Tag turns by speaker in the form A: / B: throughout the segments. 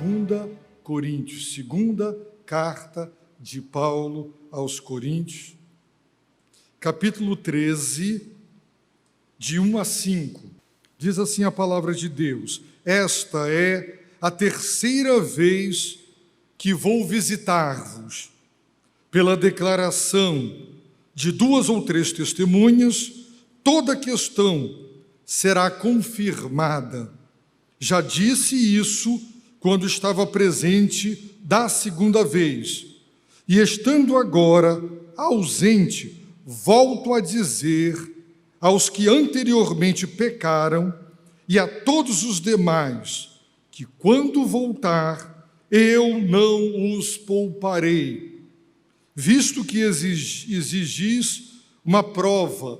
A: 2 Coríntios, segunda carta de Paulo aos Coríntios, capítulo 13, de 1 a 5. Diz assim a palavra de Deus: esta é a terceira vez que vou visitar-vos. Pela declaração de 2 ou 3 testemunhas, toda a questão será confirmada. Já disse isso quando estava presente da segunda vez, e estando agora ausente, volto a dizer aos que anteriormente pecaram e a todos os demais, que quando voltar, eu não os pouparei, visto que exigis uma prova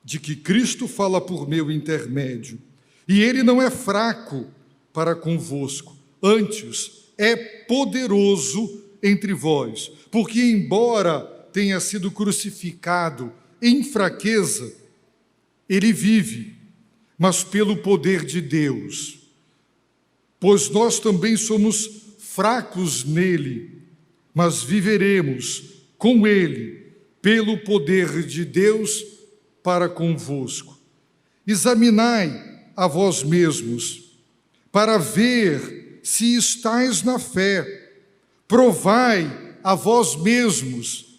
A: de que Cristo fala por meu intermédio, e ele não é fraco para convosco, antes é poderoso entre vós, porque embora tenha sido crucificado em fraqueza, ele vive, mas pelo poder de Deus. Pois nós também somos fracos nele, mas viveremos com ele, pelo poder de Deus para convosco. Examinai a vós mesmos, para ver se estáis na fé. Provai a vós mesmos.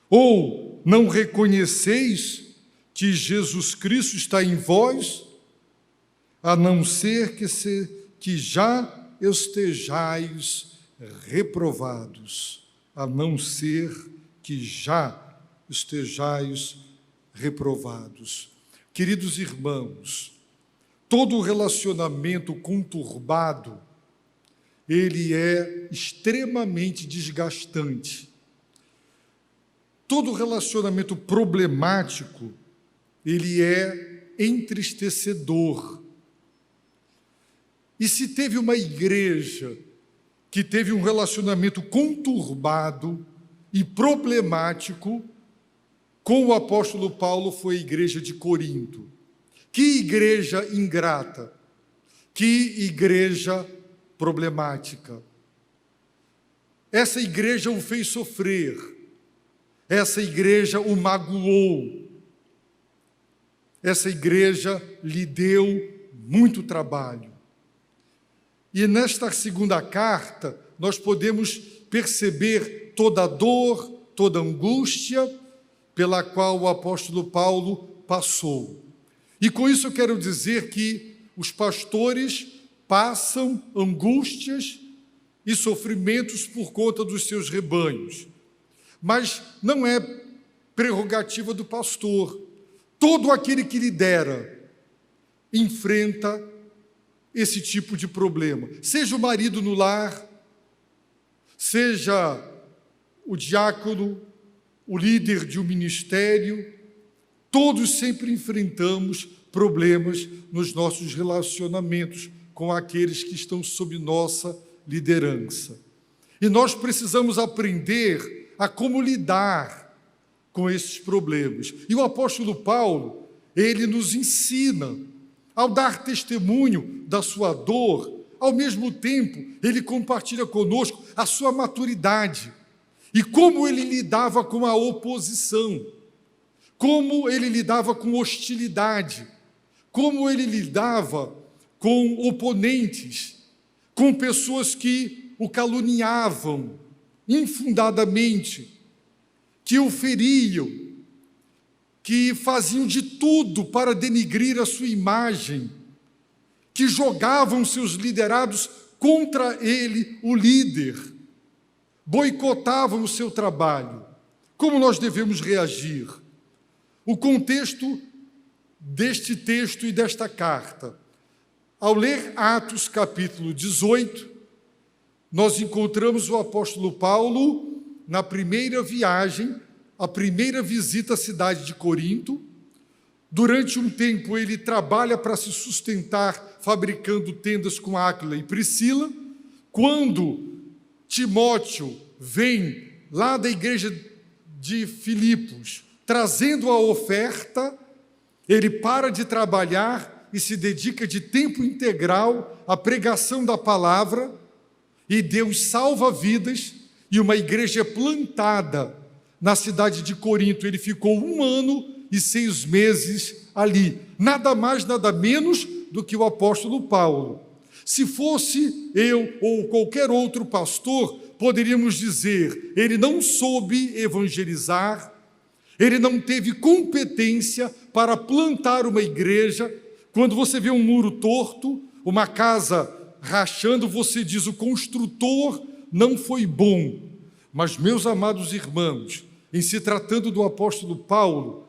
A: Ou não reconheceis que Jesus Cristo está em vós, a não ser que já estejais reprovados. A não ser que já estejais reprovados. Queridos irmãos, todo relacionamento conturbado, ele é extremamente desgastante. Todo relacionamento problemático, ele é entristecedor. E se teve uma igreja que teve um relacionamento conturbado e problemático com o apóstolo Paulo, foi a igreja de Corinto. Que igreja ingrata, que igreja problemática. Essa igreja o fez sofrer, essa igreja o magoou, essa igreja lhe deu muito trabalho. E nesta segunda carta, nós podemos perceber toda a dor, toda a angústia pela qual o apóstolo Paulo passou. E com isso eu quero dizer que os pastores passam angústias e sofrimentos por conta dos seus rebanhos. Mas não é prerrogativa do pastor. Todo aquele que lidera enfrenta esse tipo de problema. Seja o marido no lar, seja o diácono, o líder de um ministério, todos sempre enfrentamos problemas nos nossos relacionamentos com aqueles que estão sob nossa liderança. E nós precisamos aprender a como lidar com esses problemas. E o apóstolo Paulo, ele nos ensina, ao dar testemunho da sua dor, ao mesmo tempo, ele compartilha conosco a sua maturidade e como ele lidava com a oposição, como ele lidava com hostilidade, como ele lidava com oponentes, com pessoas que o caluniavam infundadamente, que o feriam, que faziam de tudo para denigrir a sua imagem, que jogavam seus liderados contra ele, o líder, boicotavam o seu trabalho. Como nós devemos reagir? O contexto deste texto e desta carta. Ao ler Atos capítulo 18, nós encontramos o apóstolo Paulo na primeira viagem, a primeira visita à cidade de Corinto. Durante um tempo ele trabalha para se sustentar fabricando tendas com Áquila e Priscila. Quando Timóteo vem lá da igreja de Filipos trazendo a oferta, ele para de trabalhar e se dedica de tempo integral à pregação da palavra, e Deus salva vidas, e uma igreja plantada na cidade de Corinto. Ele ficou 1 ano e 6 meses ali, nada mais, nada menos do que o apóstolo Paulo. Se fosse eu ou qualquer outro pastor, poderíamos dizer, ele não soube evangelizar, ele não teve competência para plantar uma igreja. Quando você vê um muro torto, uma casa rachando, você diz, o construtor não foi bom. Mas, meus amados irmãos, em se tratando do apóstolo Paulo,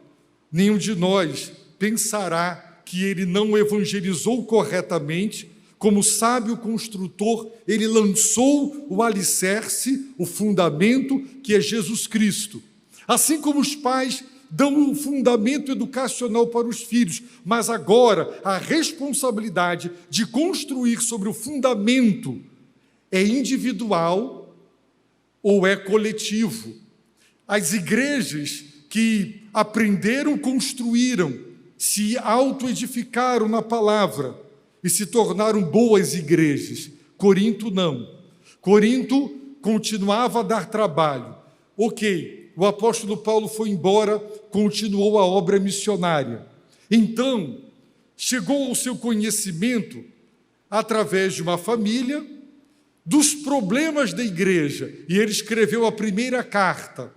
A: nenhum de nós pensará que ele não evangelizou corretamente. Como sábio construtor, ele lançou o alicerce, o fundamento, que é Jesus Cristo. Assim como os pais dão um fundamento educacional para os filhos, mas agora a responsabilidade de construir sobre o fundamento é individual ou é coletivo. As igrejas que aprenderam, construíram, se autoedificaram na palavra e se tornaram boas igrejas. Corinto não. Corinto continuava a dar trabalho. Ok, o apóstolo Paulo foi embora, continuou a obra missionária. Então, chegou ao seu conhecimento, através de uma família, dos problemas da igreja, e ele escreveu a primeira carta.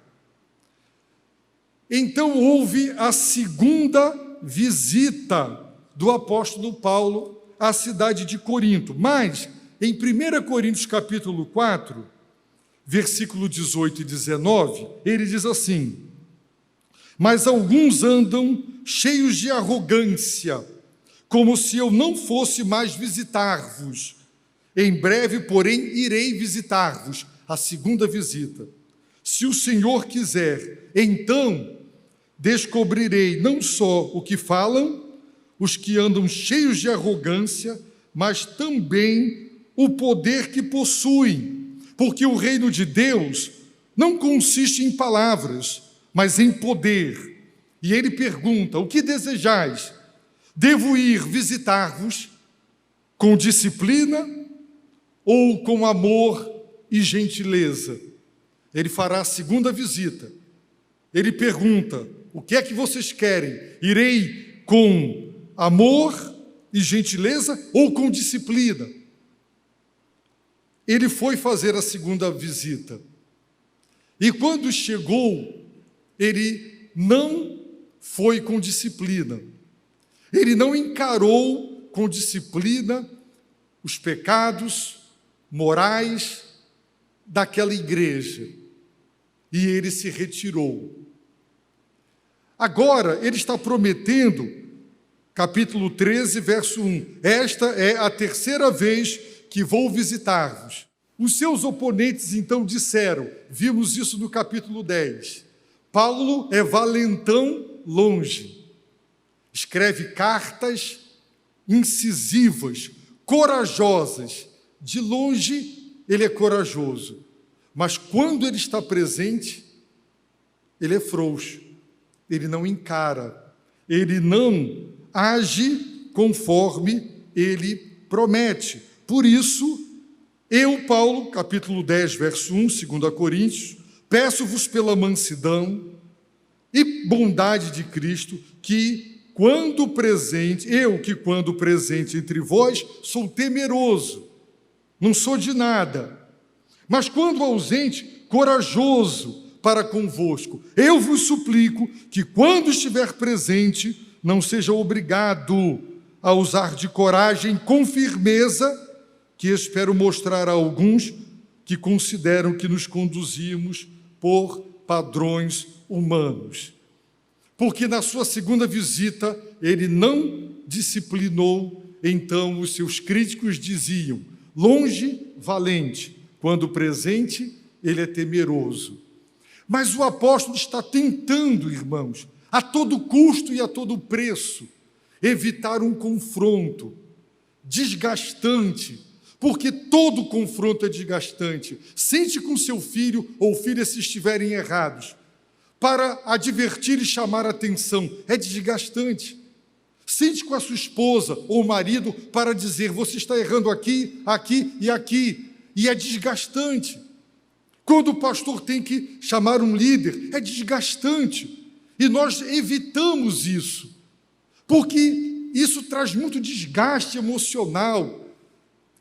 A: Então houve a segunda visita do apóstolo Paulo à cidade de Corinto. Mas, em 1 Coríntios capítulo 4, versículo 18 e 19, ele diz assim: mas alguns andam cheios de arrogância, como se eu não fosse mais visitar-vos. Em breve, porém, irei visitar-vos, a segunda visita. Se o Senhor quiser, então descobrirei não só o que falam os que andam cheios de arrogância, mas também o poder que possuem, porque o reino de Deus não consiste em palavras, mas em poder. E ele pergunta: o que desejais? Devo ir visitar-vos com disciplina ou com amor e gentileza? Ele fará a segunda visita. Ele pergunta: o que é que vocês querem? Irei com amor e gentileza ou com disciplina? Ele foi fazer a segunda visita. E quando chegou, ele não foi com disciplina. Ele não encarou com disciplina os pecados morais daquela igreja. E ele se retirou. Agora, ele está prometendo, capítulo 13, verso 1, esta é a terceira vez que vou visitar-vos. Os seus oponentes, então, disseram, vimos isso no capítulo 10, Paulo é valentão longe, escreve cartas incisivas, corajosas, de longe ele é corajoso, mas quando ele está presente, ele é frouxo, ele não encara, ele não age conforme ele promete. Por isso, eu, Paulo, capítulo 10, verso 1, 2 Coríntios, peço-vos pela mansidão e bondade de Cristo, que quando presente entre vós, sou temeroso, não sou de nada, mas quando ausente, corajoso para convosco. Eu vos suplico que quando estiver presente, não seja obrigado a usar de coragem com firmeza, que espero mostrar a alguns que consideram que nos conduzimos por padrões humanos. Porque na sua segunda visita, ele não disciplinou, então os seus críticos diziam, longe, valente, quando presente, ele é temeroso. Mas o apóstolo está tentando, irmãos, a todo custo e a todo preço, evitar um confronto desgastante, porque todo confronto é desgastante. Sente com seu filho ou filha se estiverem errados, para advertir e chamar a atenção, é desgastante. Sente com a sua esposa ou marido para dizer: você está errando aqui, aqui e aqui. E é desgastante. Quando o pastor tem que chamar um líder, é desgastante. E nós evitamos isso, porque isso traz muito desgaste emocional.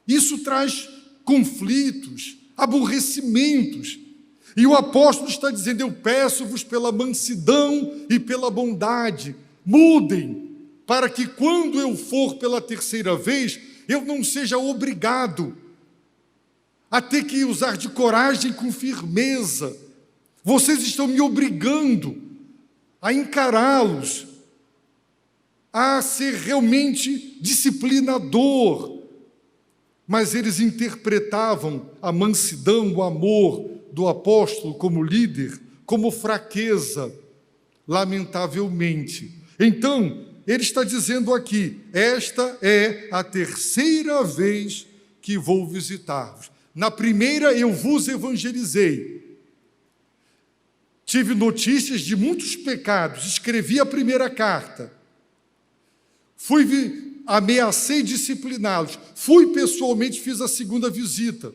A: Isso traz conflitos, aborrecimentos. E o apóstolo está dizendo: eu peço-vos pela mansidão e pela bondade, mudem, para que quando eu for pela terceira vez, eu não seja obrigado a ter que usar de coragem com firmeza. Vocês estão me obrigando a encará-los, a ser realmente disciplinador. Mas eles interpretavam a mansidão, o amor do apóstolo como líder, como fraqueza, lamentavelmente. Então, ele está dizendo aqui: esta é a terceira vez que vou visitar-vos. Na primeira eu vos evangelizei. Tive notícias de muitos pecados, escrevi a primeira carta. Ameacei discipliná-los. Fui pessoalmente, fiz a segunda visita.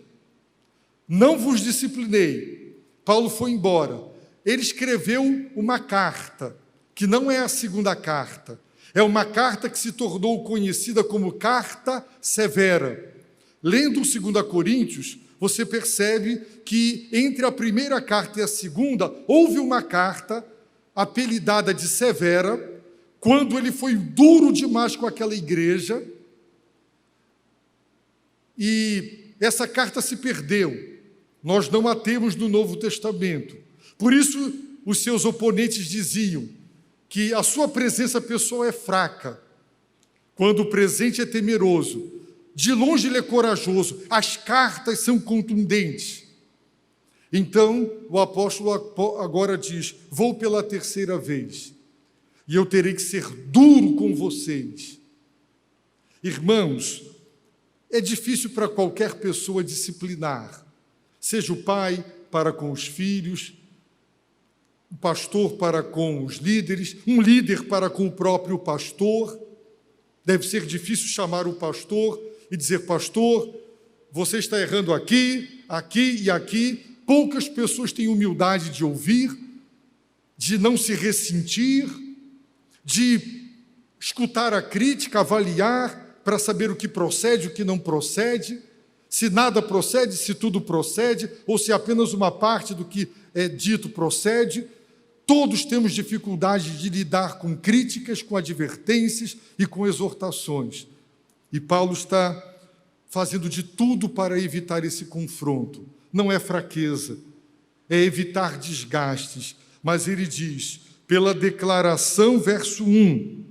A: Não vos disciplinei. Paulo foi embora. Ele escreveu uma carta, que não é a segunda carta. É uma carta que se tornou conhecida como carta severa. Lendo 2 Coríntios, você percebe que entre a primeira carta e a segunda, houve uma carta apelidada de severa, quando ele foi duro demais com aquela igreja, e essa carta se perdeu. Nós não a temos no Novo Testamento. Por isso, os seus oponentes diziam que a sua presença pessoal é fraca, quando o presente é temeroso. De longe ele é corajoso, as cartas são contundentes. Então, o apóstolo agora diz: vou pela terceira vez, e eu terei que ser duro com vocês. Irmãos, é difícil para qualquer pessoa disciplinar, seja o pai para com os filhos, o pastor para com os líderes, um líder para com o próprio pastor. Deve ser difícil chamar o pastor e dizer: pastor, você está errando aqui, aqui e aqui. Poucas pessoas têm humildade de ouvir, de não se ressentir, de escutar a crítica, avaliar, para saber o que procede, o que não procede, se nada procede, se tudo procede, ou se apenas uma parte do que é dito procede. Todos temos dificuldade de lidar com críticas, com advertências e com exortações. E Paulo está fazendo de tudo para evitar esse confronto. Não é fraqueza, é evitar desgastes. Mas ele diz, pela declaração, verso 1,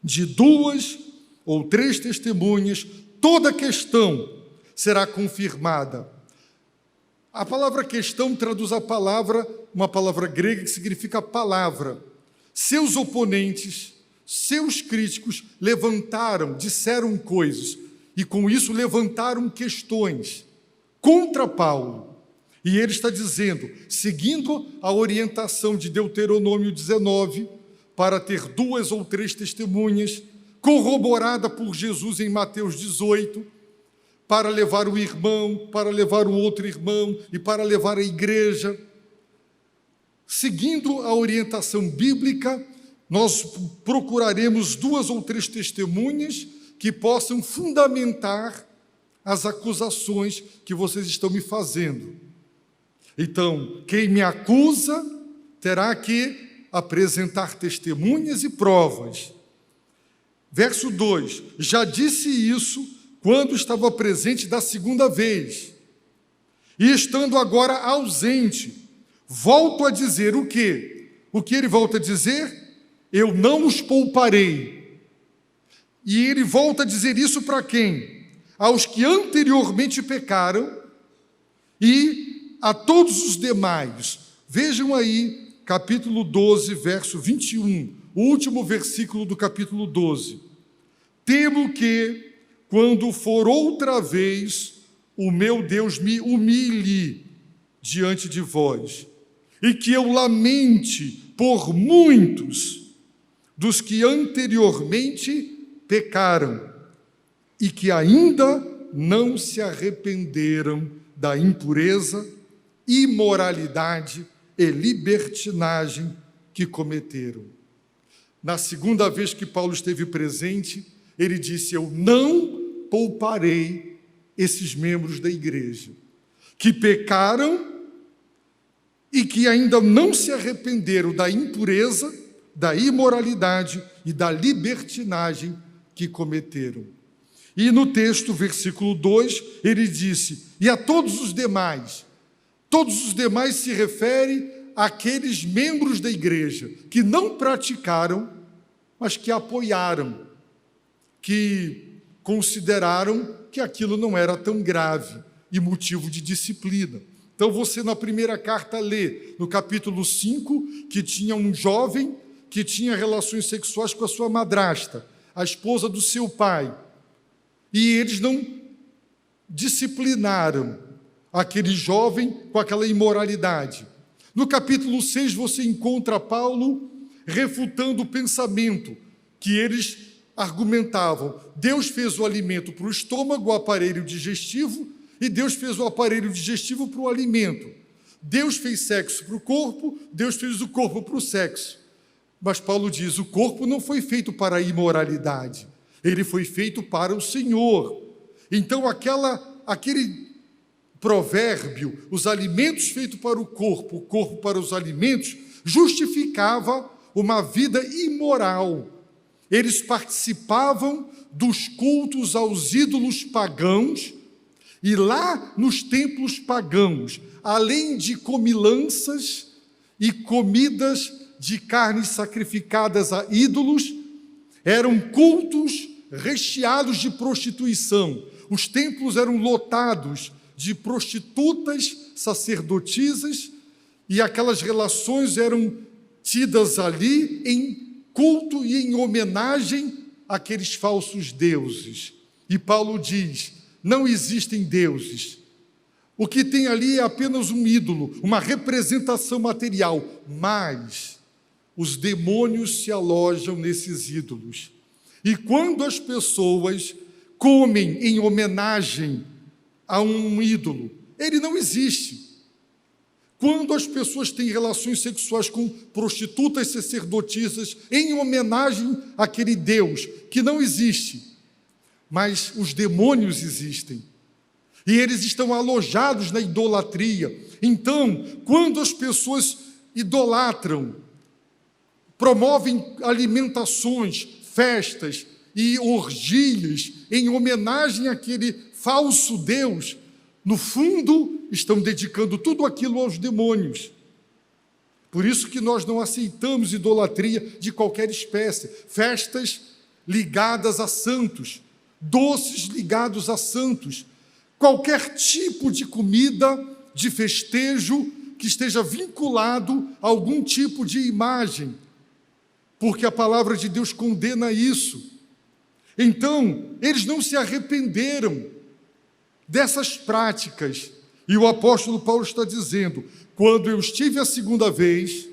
A: de 2 ou 3 testemunhas, toda questão será confirmada. A palavra questão traduz uma palavra grega que significa palavra. Seus oponentes, seus críticos levantaram, disseram coisas, e com isso levantaram questões contra Paulo. E ele está dizendo, seguindo a orientação de Deuteronômio 19, para ter 2 ou 3 testemunhas, corroborada por Jesus em Mateus 18, para levar o irmão, para levar o outro irmão e para levar a igreja. Seguindo a orientação bíblica, nós procuraremos 2 ou 3 testemunhas que possam fundamentar as acusações que vocês estão me fazendo. Então, quem me acusa terá que apresentar testemunhas e provas. Verso 2, já disse isso quando estava presente da segunda vez, e estando agora ausente, volto a dizer o quê? O que ele volta a dizer? Eu não os pouparei. E ele volta a dizer isso para quem? Aos que anteriormente pecaram e a todos os demais. Vejam aí, capítulo 12, verso 21, o último versículo do capítulo 12. Temo que, quando for outra vez, o meu Deus me humilhe diante de vós, e que eu lamente por muitos, dos que anteriormente pecaram e que ainda não se arrependeram da impureza, imoralidade e libertinagem que cometeram. Na segunda vez que Paulo esteve presente, ele disse: eu não pouparei esses membros da igreja, que pecaram e que ainda não se arrependeram da impureza, da imoralidade e da libertinagem que cometeram. E no texto, versículo 2, ele disse: e a todos os demais se refere àqueles membros da igreja que não praticaram, mas que apoiaram, que consideraram que aquilo não era tão grave e motivo de disciplina. Então você na primeira carta lê, no capítulo 5, que tinha um jovem que tinha relações sexuais com a sua madrasta, a esposa do seu pai, e eles não disciplinaram aquele jovem com aquela imoralidade. No capítulo 6 você encontra Paulo refutando o pensamento que eles argumentavam. Deus fez o alimento para o estômago, o aparelho digestivo, e Deus fez o aparelho digestivo para o alimento. Deus fez sexo para o corpo, Deus fez o corpo para o sexo. Mas Paulo diz: o corpo não foi feito para a imoralidade, ele foi feito para o Senhor. Então aquele provérbio, os alimentos feitos para o corpo para os alimentos, justificava uma vida imoral. Eles participavam dos cultos aos ídolos pagãos, e lá nos templos pagãos, além de comilanças e comidas de carnes sacrificadas a ídolos, eram cultos recheados de prostituição. Os templos eram lotados de prostitutas, sacerdotisas, e aquelas relações eram tidas ali em culto e em homenagem àqueles falsos deuses. E Paulo diz: não existem deuses. O que tem ali é apenas um ídolo, uma representação material, mas os demônios se alojam nesses ídolos. E quando as pessoas comem em homenagem a um ídolo, ele não existe. Quando as pessoas têm relações sexuais com prostitutas sacerdotisas em homenagem àquele Deus que não existe, mas os demônios existem, e eles estão alojados na idolatria. Então, quando as pessoas idolatram, promovem alimentações, festas e orgias em homenagem àquele falso Deus, no fundo estão dedicando tudo aquilo aos demônios. Por isso que nós não aceitamos idolatria de qualquer espécie, festas ligadas a santos, doces ligados a santos, qualquer tipo de comida, de festejo que esteja vinculado a algum tipo de imagem, porque a palavra de Deus condena isso. Então, eles não se arrependeram dessas práticas, e o apóstolo Paulo está dizendo: quando eu estive a segunda vez,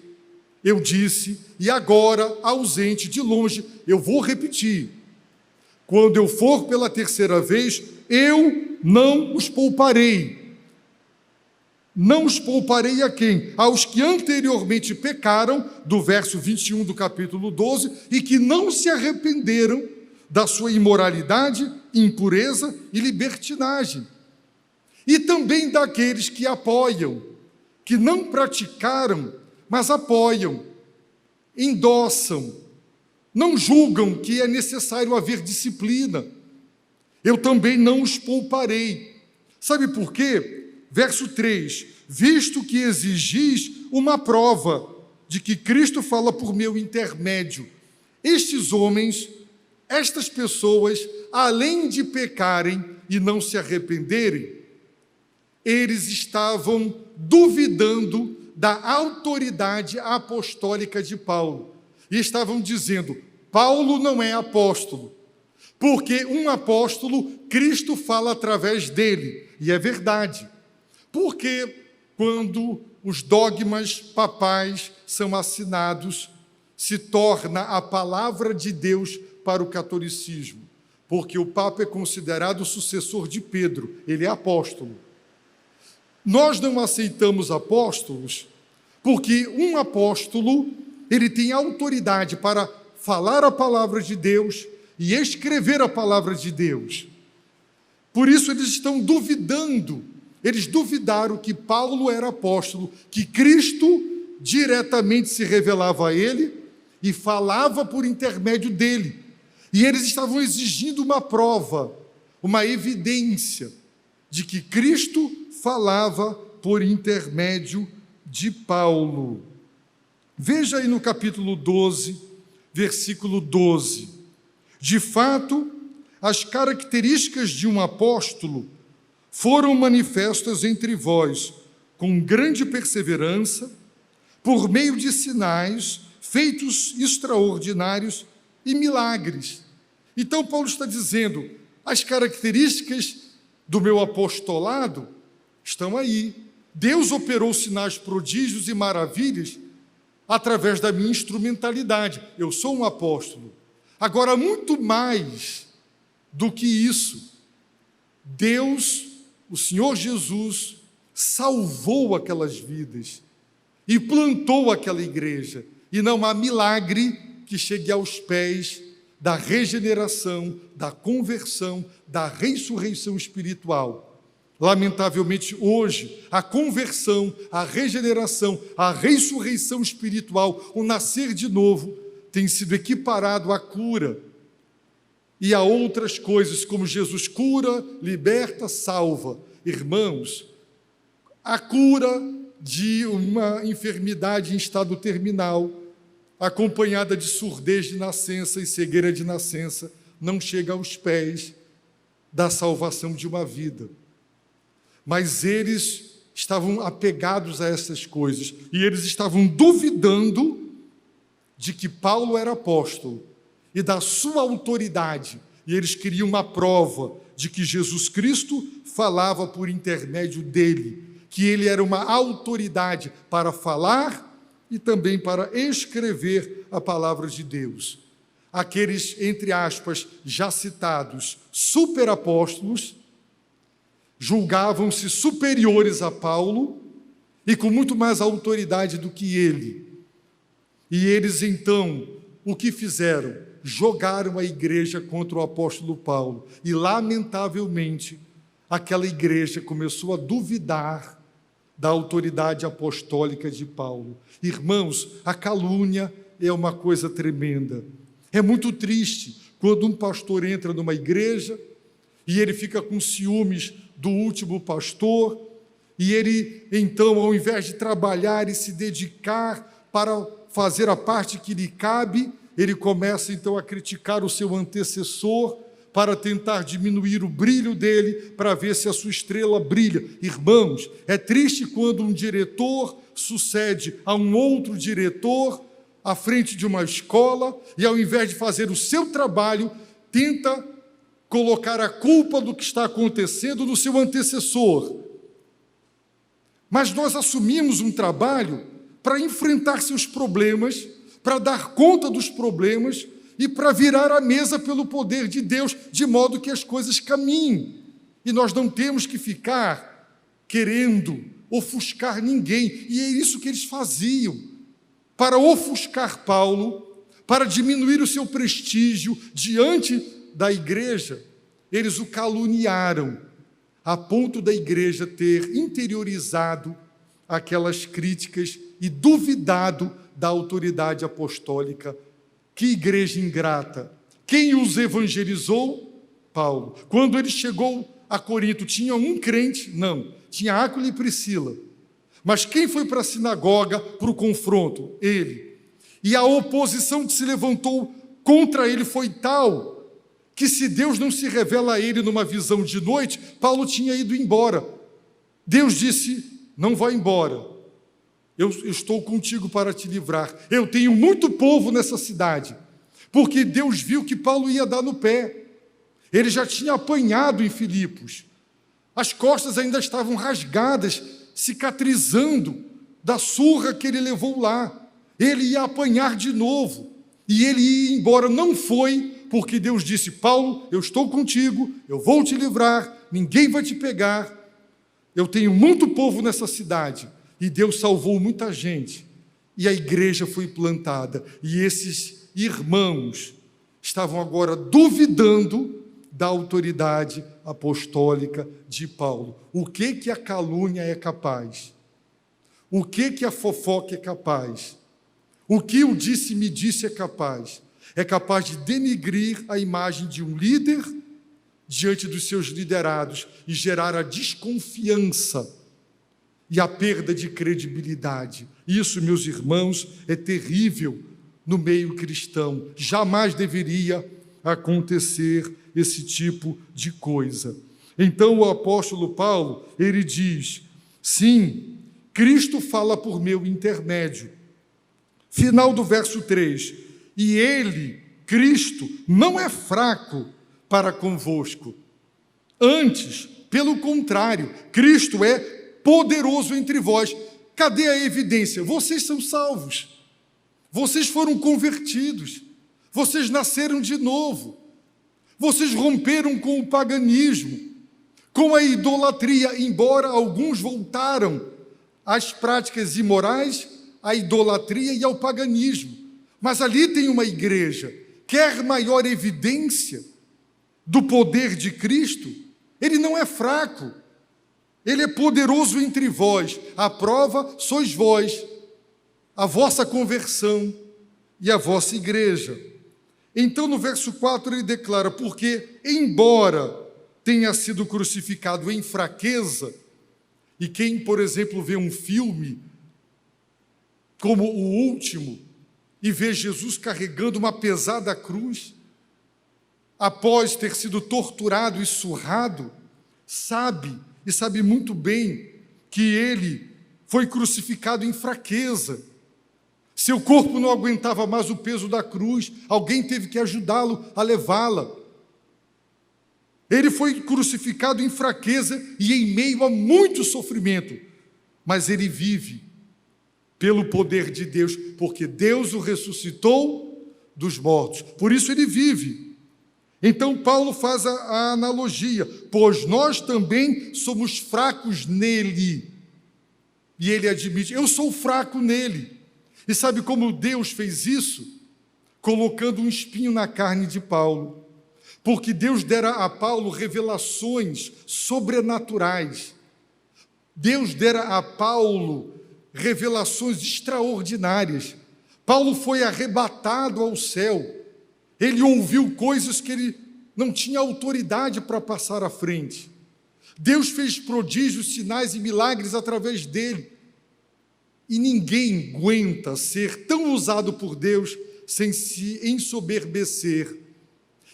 A: eu disse, e agora, ausente, de longe, eu vou repetir: quando eu for pela terceira vez, eu não os pouparei. Não os pouparei a quem? Aos que anteriormente pecaram, do verso 21 do capítulo 12, e que não se arrependeram da sua imoralidade, impureza e libertinagem. E também daqueles que apoiam, que não praticaram, mas apoiam, endossam, não julgam que é necessário haver disciplina. Eu também não os pouparei. Sabe por quê? Verso 3, visto que exigis uma prova de que Cristo fala por meu intermédio. Estes homens, estas pessoas, além de pecarem e não se arrependerem, eles estavam duvidando da autoridade apostólica de Paulo. E estavam dizendo: Paulo não é apóstolo, porque um apóstolo, Cristo fala através dele. E é verdade. Porque quando os dogmas papais são assinados, se torna a palavra de Deus para o catolicismo, porque o Papa é considerado o sucessor de Pedro, ele é apóstolo. Nós não aceitamos apóstolos porque um apóstolo, ele tem autoridade para falar a palavra de Deus e escrever a palavra de Deus. Por isso eles estão duvidando, eles duvidaram que Paulo era apóstolo, que Cristo diretamente se revelava a ele e falava por intermédio dele. E eles estavam exigindo uma prova, uma evidência de que Cristo falava por intermédio de Paulo. Veja aí no capítulo 12, versículo 12. De fato, as características de um apóstolo foram manifestas entre vós com grande perseverança, por meio de sinais, feitos extraordinários e milagres. Então, Paulo está dizendo, as características do meu apostolado estão aí. Deus operou sinais, prodígios e maravilhas através da minha instrumentalidade. Eu sou um apóstolo. Agora, muito mais do que isso, Deus, o Senhor Jesus, salvou aquelas vidas e plantou aquela igreja. E não há milagre que chegue aos pés da regeneração, da conversão, da ressurreição espiritual. Lamentavelmente, hoje, a conversão, a regeneração, a ressurreição espiritual, o nascer de novo, tem sido equiparado à cura e a outras coisas, como Jesus cura, liberta, salva. Irmãos, a cura de uma enfermidade em estado terminal, acompanhada de surdez de nascença e cegueira de nascença, não chega aos pés da salvação de uma vida. Mas eles estavam apegados a essas coisas e eles estavam duvidando de que Paulo era apóstolo e da sua autoridade, e eles queriam uma prova de que Jesus Cristo falava por intermédio dele, que ele era uma autoridade para falar e também para escrever a palavra de Deus. Aqueles, entre aspas, já citados superapóstolos, julgavam-se superiores a Paulo e com muito mais autoridade do que ele. E eles, então, o que fizeram? Jogaram a igreja contra o apóstolo Paulo. E, lamentavelmente, aquela igreja começou a duvidar da autoridade apostólica de Paulo. Irmãos, a calúnia é uma coisa tremenda. É muito triste quando um pastor entra numa igreja e ele fica com ciúmes do último pastor, e ele, então, ao invés de trabalhar e se dedicar para fazer a parte que lhe cabe, ele começa, então, a criticar o seu antecessor, para tentar diminuir o brilho dele, para ver se a sua estrela brilha. Irmãos, é triste quando um diretor sucede a um outro diretor à frente de uma escola, e ao invés de fazer o seu trabalho, tenta colocar a culpa do que está acontecendo no seu antecessor. Mas nós assumimos um trabalho para enfrentar seus problemas, para dar conta dos problemas e para virar a mesa pelo poder de Deus, de modo que as coisas caminhem. E nós não temos que ficar querendo ofuscar ninguém. E é isso que eles faziam, para ofuscar Paulo, para diminuir o seu prestígio diante da igreja. Eles o caluniaram, a ponto da igreja ter interiorizado aquelas críticas e duvidado da autoridade apostólica. Que igreja ingrata! Quem os evangelizou? Paulo. Quando ele chegou a Corinto, tinha um crente? Não, tinha Áquila e Priscila. Mas quem foi para a sinagoga para o confronto? Ele. E a oposição que se levantou contra ele foi tal que, se Deus não se revela a ele numa visão de noite, Paulo tinha ido embora. Deus disse: não vá embora, eu estou contigo para te livrar. Eu tenho muito povo nessa cidade, porque Deus viu que Paulo ia dar no pé. Ele já tinha apanhado em Filipos, as costas ainda estavam rasgadas, cicatrizando da surra que ele levou lá. Ele ia apanhar de novo, e ele ia embora. Não foi porque Deus disse: Paulo, eu estou contigo, eu vou te livrar, ninguém vai te pegar, eu tenho muito povo nessa cidade. E Deus salvou muita gente, e a igreja foi plantada, e esses irmãos estavam agora duvidando da autoridade apostólica de Paulo. O que a calúnia é capaz? O que a fofoca é capaz? O que o disse-me-disse é capaz? É capaz de denigrir a imagem de um líder diante dos seus liderados e gerar a desconfiança e a perda de credibilidade. Isso, meus irmãos, é terrível no meio cristão. Jamais deveria acontecer esse tipo de coisa. Então o apóstolo Paulo, ele diz: sim, Cristo fala por meu intermédio. Final do verso 3. E ele, Cristo, não é fraco para convosco. Antes, pelo contrário, Cristo é poderoso entre vós. Cadê a evidência? Vocês são salvos. Vocês foram convertidos. Vocês nasceram de novo. Vocês romperam com o paganismo, com a idolatria, embora alguns voltaram às práticas imorais, à idolatria e ao paganismo. Mas ali tem uma igreja. Quer maior evidência do poder de Cristo? Ele não é fraco. Ele é poderoso entre vós. A prova sois vós, a vossa conversão e a vossa igreja. Então, no verso 4, ele declara: porque, embora tenha sido crucificado em fraqueza, e quem, por exemplo, vê um filme como o último, e vê Jesus carregando uma pesada cruz, após ter sido torturado e surrado, sabe muito bem que ele foi crucificado em fraqueza. Seu corpo não aguentava mais o peso da cruz, alguém teve que ajudá-lo a levá-la. Ele foi crucificado em fraqueza e em meio a muito sofrimento, mas ele vive pelo poder de Deus, porque Deus o ressuscitou dos mortos, por isso ele vive. Então Paulo faz a analogia: pois nós também somos fracos nele. E ele admite: eu sou fraco nele. E sabe como Deus fez isso? Colocando um espinho na carne de Paulo. Porque Deus dera a Paulo revelações sobrenaturais. Deus dera a Paulo revelações extraordinárias. Paulo foi arrebatado ao céu. Ele ouviu coisas que ele não tinha autoridade para passar à frente. Deus fez prodígios, sinais e milagres através dele. E ninguém aguenta ser tão usado por Deus sem se ensoberbecer.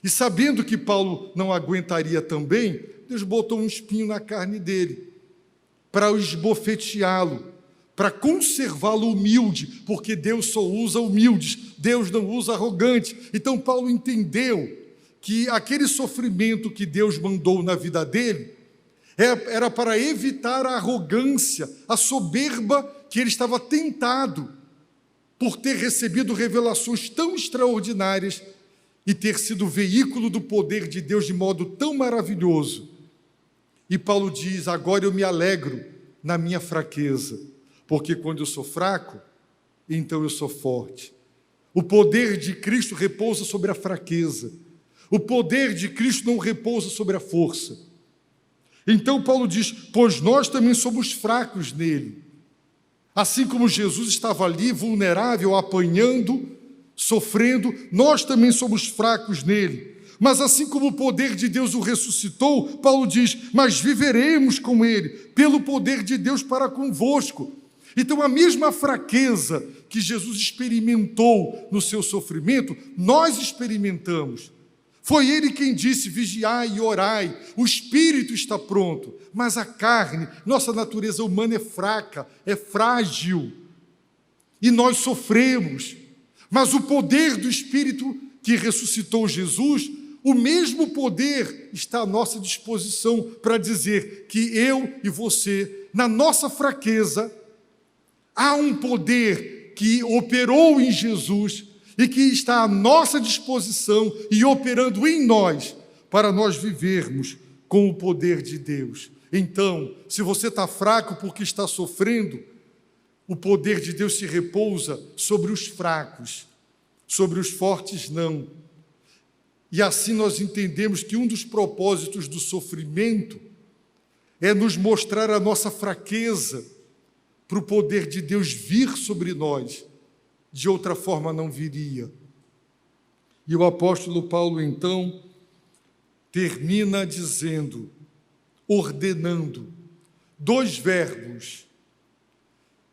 A: E sabendo que Paulo não aguentaria também, Deus botou um espinho na carne dele, para o esbofeteá-lo, para conservá-lo humilde, porque Deus só usa humildes, Deus não usa arrogantes. Então Paulo entendeu que aquele sofrimento que Deus mandou na vida dele era para evitar a arrogância, a soberba que ele estava tentado por ter recebido revelações tão extraordinárias e ter sido veículo do poder de Deus de modo tão maravilhoso. E Paulo diz: agora eu me alegro na minha fraqueza, porque quando eu sou fraco, então eu sou forte. O poder de Cristo repousa sobre a fraqueza. O poder de Cristo não repousa sobre a força. Então Paulo diz: pois nós também somos fracos nele. Assim como Jesus estava ali, vulnerável, apanhando, sofrendo, nós também somos fracos nele. Mas assim como o poder de Deus o ressuscitou, Paulo diz: mas viveremos com ele, pelo poder de Deus para convosco. Então a mesma fraqueza que Jesus experimentou no seu sofrimento, nós experimentamos. Foi ele quem disse: vigiai e orai, o espírito está pronto, mas a carne, nossa natureza humana é fraca, é frágil, e nós sofremos. Mas o poder do Espírito que ressuscitou Jesus, o mesmo poder está à nossa disposição para dizer que eu e você, na nossa fraqueza, há um poder que operou em Jesus e que está à nossa disposição e operando em nós para nós vivermos com o poder de Deus. Então, se você está fraco porque está sofrendo, o poder de Deus se repousa sobre os fracos, sobre os fortes não. E assim nós entendemos que um dos propósitos do sofrimento é nos mostrar a nossa fraqueza para o poder de Deus vir sobre nós. De outra forma não viria. E o apóstolo Paulo, então, termina dizendo, ordenando, dois verbos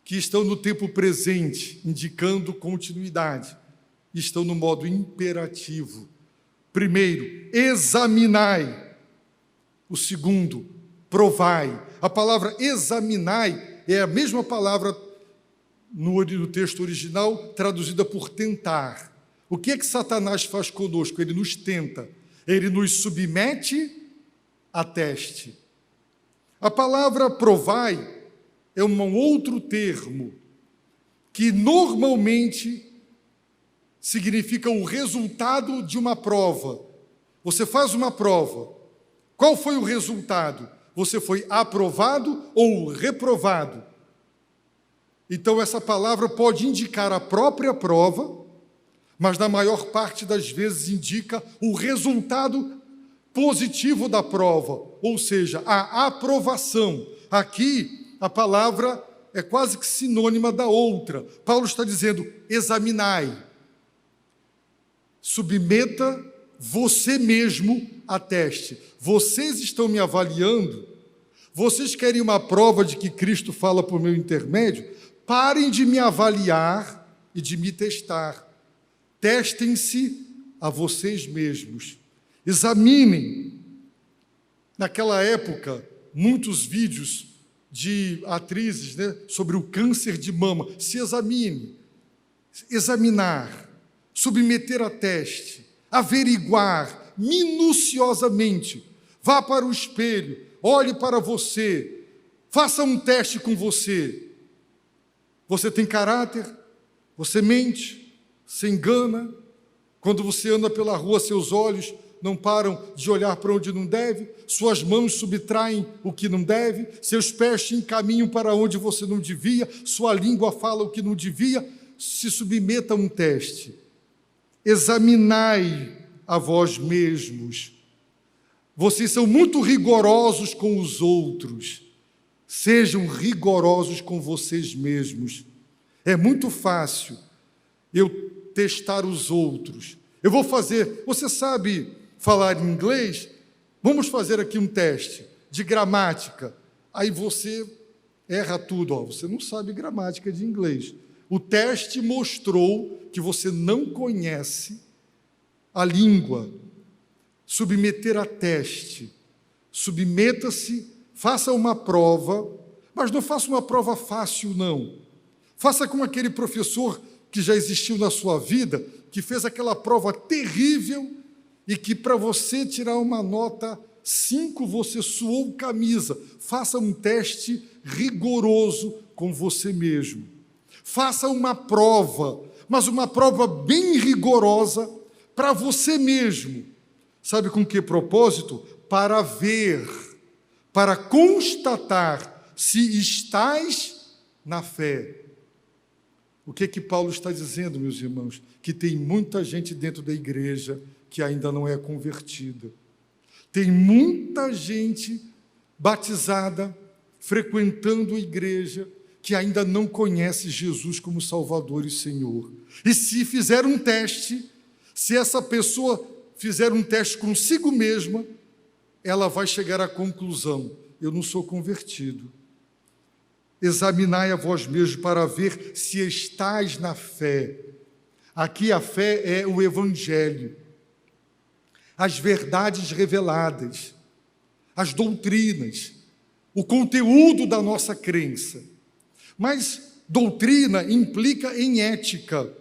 A: que estão no tempo presente, indicando continuidade, estão no modo imperativo. Primeiro, examinai. O segundo, provai. A palavra examinai é a mesma palavra no texto original, traduzida por tentar. O que é que Satanás faz conosco? Ele nos tenta, ele nos submete a teste. A palavra provai é um outro termo que normalmente significa o resultado de uma prova. Você faz uma prova. Qual foi o resultado? Você foi aprovado ou reprovado? Então, essa palavra pode indicar a própria prova, mas na maior parte das vezes indica o resultado positivo da prova, ou seja, a aprovação. Aqui, a palavra é quase que sinônima da outra. Paulo está dizendo, examinai. Submeta você mesmo a teste. Vocês estão me avaliando? Vocês querem uma prova de que Cristo fala por meu intermédio? Parem de me avaliar e de me testar. Testem-se a vocês mesmos. Examinem. Naquela época, muitos vídeos de atrizes, sobre o câncer de mama. Se examine. Examinar. Submeter a teste. Averiguar minuciosamente. Vá para o espelho. Olhe para você. Faça um teste com você. Você tem caráter, você mente, se engana. Quando você anda pela rua, seus olhos não param de olhar para onde não deve, suas mãos subtraem o que não deve, seus pés te encaminham para onde você não devia, sua língua fala o que não devia. Se submeta a um teste. Examinai a vós mesmos. Vocês são muito rigorosos com os outros. Sejam rigorosos com vocês mesmos. É muito fácil eu testar os outros. Eu vou fazer, você sabe falar inglês? Vamos fazer aqui um teste de gramática. Aí você erra tudo, você não sabe gramática de inglês. O teste mostrou que você não conhece a língua. Submeter a teste. Submeta-se. Faça uma prova, mas não faça uma prova fácil, não. Faça com aquele professor que já existiu na sua vida, que fez aquela prova terrível e que para você tirar uma nota 5, você suou camisa. Faça um teste rigoroso com você mesmo. Faça uma prova, mas uma prova bem rigorosa para você mesmo. Sabe com que propósito? Para ver, para constatar se estás na fé. O que Paulo está dizendo, meus irmãos? Que tem muita gente dentro da igreja que ainda não é convertida. Tem muita gente batizada, frequentando a igreja, que ainda não conhece Jesus como Salvador e Senhor. E se fizer um teste, se essa pessoa fizer um teste consigo mesma, ela vai chegar à conclusão: eu não sou convertido. Examinai a vós mesmos para ver se estais na fé. Aqui a fé é o Evangelho, as verdades reveladas, as doutrinas, o conteúdo da nossa crença. Mas doutrina implica em ética.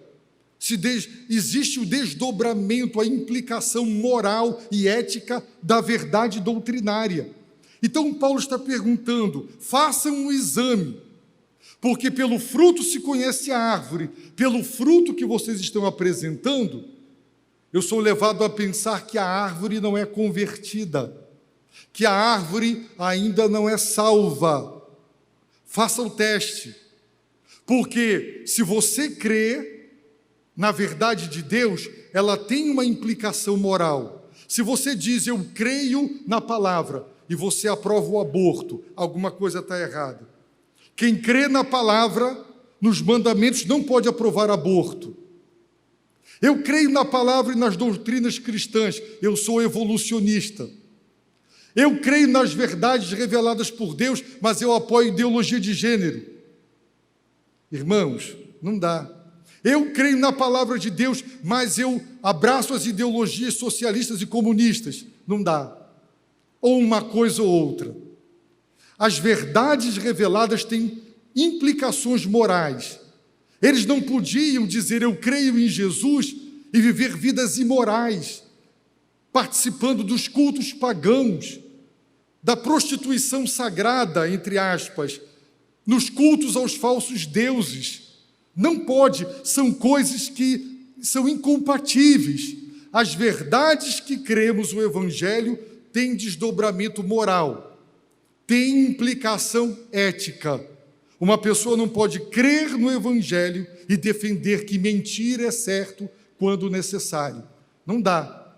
A: Existe o desdobramento, a implicação moral e ética da verdade doutrinária. Então Paulo está perguntando, façam um exame, Porque pelo fruto se conhece a árvore. Pelo fruto que vocês estão apresentando, eu sou levado a pensar que a árvore não é convertida, que a árvore ainda não é salva. Faça o teste. Porque se você crê na verdade de Deus, ela tem uma implicação moral. Se você diz, eu creio na palavra, e você aprova o aborto, alguma coisa está errada. Quem crê na palavra, nos mandamentos, não pode aprovar aborto. Eu creio na palavra e nas doutrinas cristãs, eu sou evolucionista. Eu creio nas verdades reveladas por Deus, mas eu apoio ideologia de gênero. Irmãos, não dá. Eu creio na palavra de Deus, mas eu abraço as ideologias socialistas e comunistas. Não dá. Ou uma coisa ou outra. As verdades reveladas têm implicações morais. Eles não podiam dizer, eu creio em Jesus, e viver vidas imorais, participando dos cultos pagãos, da prostituição sagrada, entre aspas, nos cultos aos falsos deuses. Não pode, são coisas que são incompatíveis. As verdades que cremos, o Evangelho, têm desdobramento moral, tem implicação ética. Uma pessoa não pode crer no Evangelho e defender que mentir é certo quando necessário. Não dá.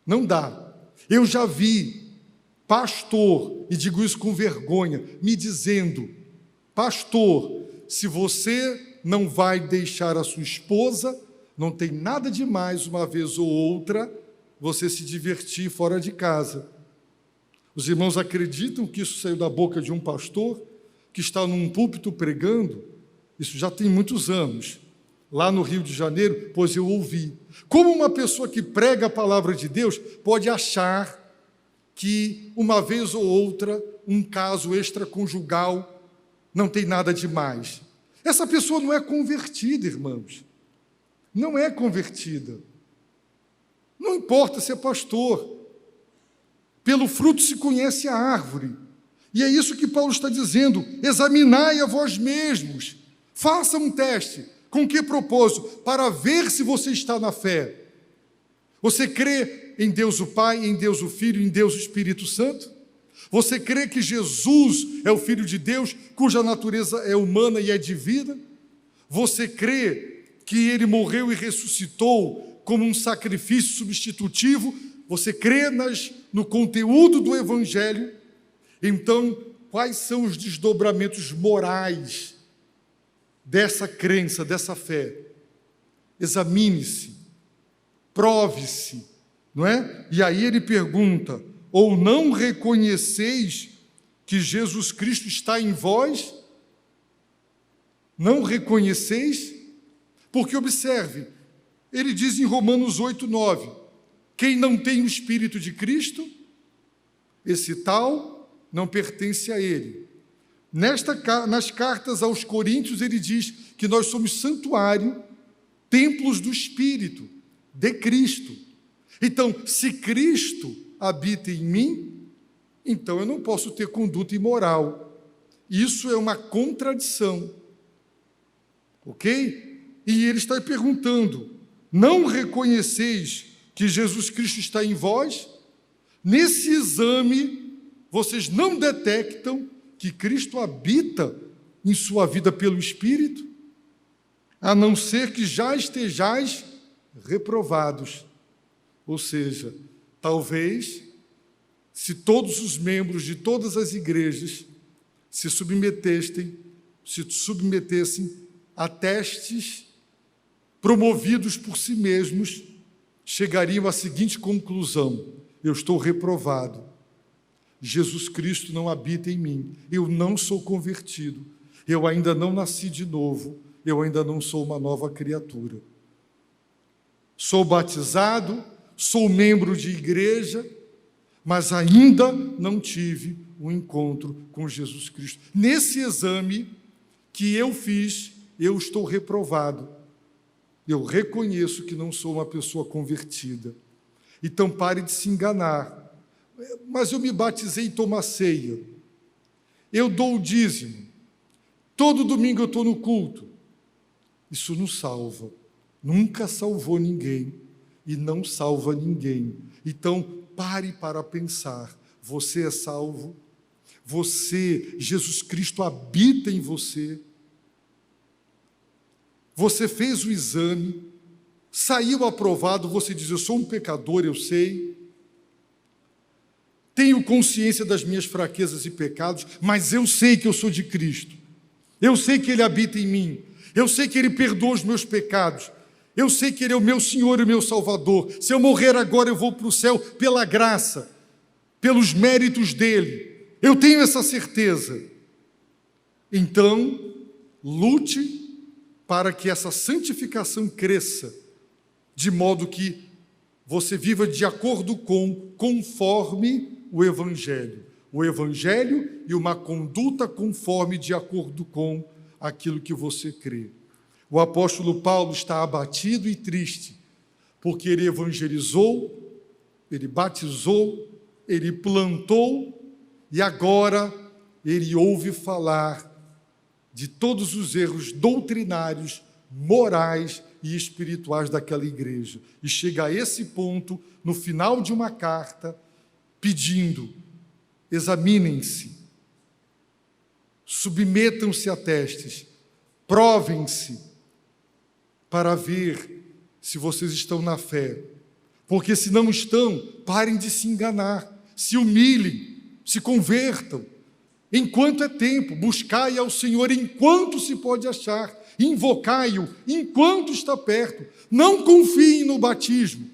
A: Não dá. Eu já vi pastor, e digo isso com vergonha, me dizendo, pastor, se você não vai deixar a sua esposa, não tem nada de mais, uma vez ou outra, você se divertir fora de casa. Os irmãos acreditam que isso saiu da boca de um pastor que está num púlpito pregando? Isso já tem muitos anos. Lá no Rio de Janeiro, pois eu ouvi. Como uma pessoa que prega a palavra de Deus pode achar que, uma vez ou outra, um caso extraconjugal não tem nada de mais? Essa pessoa não é convertida, irmãos. Não é convertida. Não importa se é pastor. Pelo fruto se conhece a árvore. E é isso que Paulo está dizendo. Examinai a vós mesmos. Faça um teste. Com que propósito? Para ver se você está na fé. Você crê em Deus o Pai, em Deus o Filho, em Deus o Espírito Santo? Você crê que Jesus é o Filho de Deus, cuja natureza é humana e é divina? Você crê que Ele morreu e ressuscitou como um sacrifício substitutivo? Você crê no conteúdo do Evangelho? Então, quais são os desdobramentos morais dessa crença, dessa fé? Examine-se, prove-se, não é? E aí ele pergunta, ou não reconheceis que Jesus Cristo está em vós? Não reconheceis? Porque observe, ele diz em Romanos 8:9, quem não tem o Espírito de Cristo, esse tal não pertence a ele. Nas cartas aos Coríntios, ele diz que nós somos santuário, templos do Espírito, de Cristo. Então, se Cristo habita em mim, então eu não posso ter conduta imoral. Isso é uma contradição. Ok? E ele está perguntando, não reconheceis que Jesus Cristo está em vós? Nesse exame, vocês não detectam que Cristo habita em sua vida pelo Espírito? A não ser que já estejais reprovados. Ou seja, talvez, se todos os membros de todas as igrejas se submetessem a testes promovidos por si mesmos, chegariam à seguinte conclusão: eu estou reprovado. Jesus Cristo não habita em mim. Eu não sou convertido. Eu ainda não nasci de novo. Eu ainda não sou uma nova criatura. Sou batizado, sou membro de igreja, mas ainda não tive um encontro com Jesus Cristo. Nesse exame que eu fiz, eu estou reprovado. Eu reconheço que não sou uma pessoa convertida. Então pare de se enganar. Mas eu me batizei e tomo a ceia. Eu dou o dízimo. Todo domingo eu estou no culto. Isso não salva. Nunca salvou ninguém e não salva ninguém. Então, pare para pensar. Você é salvo. Você, Jesus Cristo habita em você. Você fez o exame, saiu aprovado, você diz, eu sou um pecador, eu sei. Tenho consciência das minhas fraquezas e pecados, mas eu sei que eu sou de Cristo. Eu sei que Ele habita em mim. Eu sei que Ele perdoa os meus pecados. Eu sei que Ele é o meu Senhor e o meu Salvador. Se eu morrer agora, eu vou para o céu pela graça, pelos méritos dEle. Eu tenho essa certeza. Então, lute para que essa santificação cresça, de modo que você viva de acordo com, conforme o Evangelho. O Evangelho e uma conduta conforme, de acordo com aquilo que você crê. O apóstolo Paulo está abatido e triste, porque ele evangelizou, ele batizou, ele plantou, e agora ele ouve falar de todos os erros doutrinários, morais e espirituais daquela igreja. E chega a esse ponto, no final de uma carta, pedindo: examinem-se, submetam-se a testes, provem-se, para ver se vocês estão na fé. Porque se não estão, parem de se enganar, se humilhem, se convertam. Enquanto é tempo, buscai ao Senhor enquanto se pode achar, invocai-o enquanto está perto. Não confiem no batismo,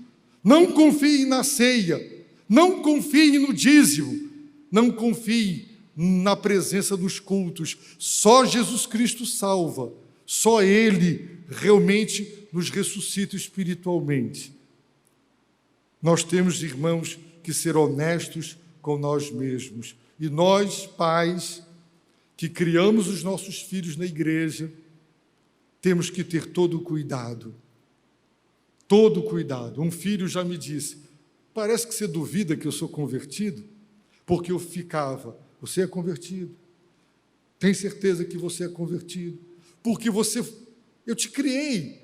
A: não confiem na ceia, não confiem no dízimo, não confiem na presença dos cultos. Só Jesus Cristo salva, só Ele realmente nos ressuscita espiritualmente. Nós temos, irmãos, que ser honestos com nós mesmos. E nós, pais, que criamos os nossos filhos na igreja, temos que ter todo o cuidado. Todo o cuidado. Um filho já me disse: parece que você duvida que eu sou convertido? Porque eu ficava: você é convertido? Tem certeza que você é convertido? Porque eu te criei.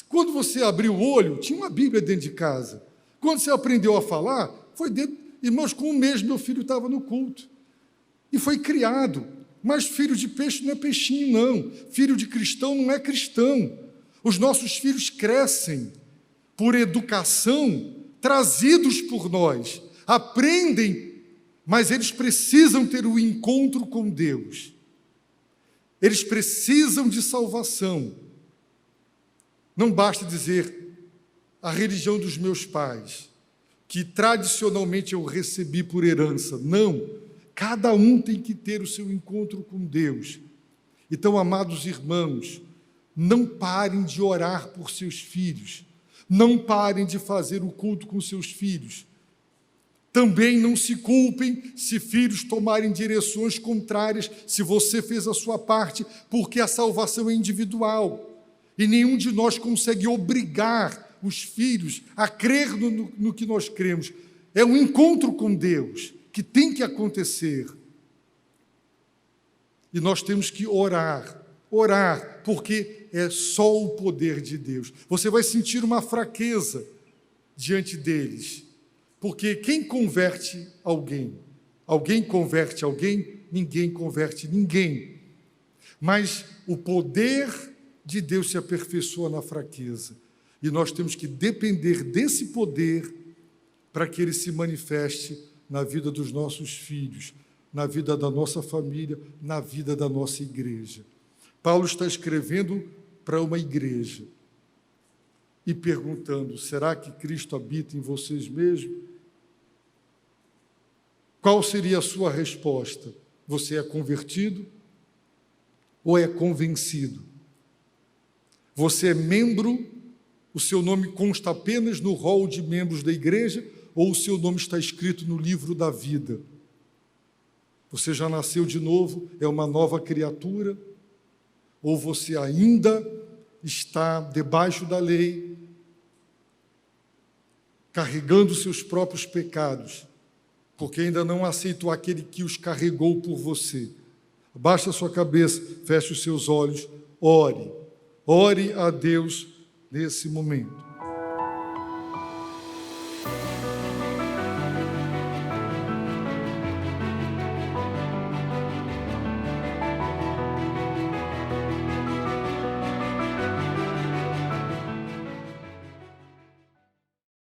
A: Quando você abriu o olho, tinha uma Bíblia dentro de casa. Quando você aprendeu a falar, foi dentro. Irmãos, com um mês meu filho estava no culto. E foi criado. Mas filho de peixe não é peixinho, não. Filho de cristão não é cristão. Os nossos filhos crescem por educação, trazidos por nós. Aprendem, mas eles precisam ter o encontro com Deus. Eles precisam de salvação. Não basta dizer a religião dos meus pais, que tradicionalmente eu recebi por herança. Não, cada um tem que ter o seu encontro com Deus. Então, amados irmãos, não parem de orar por seus filhos, não parem de fazer o culto com seus filhos. Também não se culpem se filhos tomarem direções contrárias, se você fez a sua parte, porque a salvação é individual. E nenhum de nós consegue obrigar os filhos a crer no que nós cremos. É um encontro com Deus que tem que acontecer. E nós temos que orar, porque é só o poder de Deus. Você vai sentir uma fraqueza diante deles, porque quem converte alguém? Alguém converte alguém? Ninguém converte ninguém. Mas o poder de Deus se aperfeiçoa na fraqueza. E nós temos que depender desse poder para que ele se manifeste na vida dos nossos filhos, na vida da nossa família, na vida da nossa igreja. Paulo está escrevendo para uma igreja e perguntando: será que Cristo habita em vocês mesmos? Qual seria a sua resposta? Você é convertido ou é convencido? Você é membro? O seu nome consta apenas no rol de membros da igreja ou o seu nome está escrito no livro da vida? Você já nasceu de novo, é uma nova criatura? Ou você ainda está debaixo da lei, carregando seus próprios pecados, porque ainda não aceitou aquele que os carregou por você? Abaixe a sua cabeça, feche os seus olhos, ore. Ore a Deus nesse momento.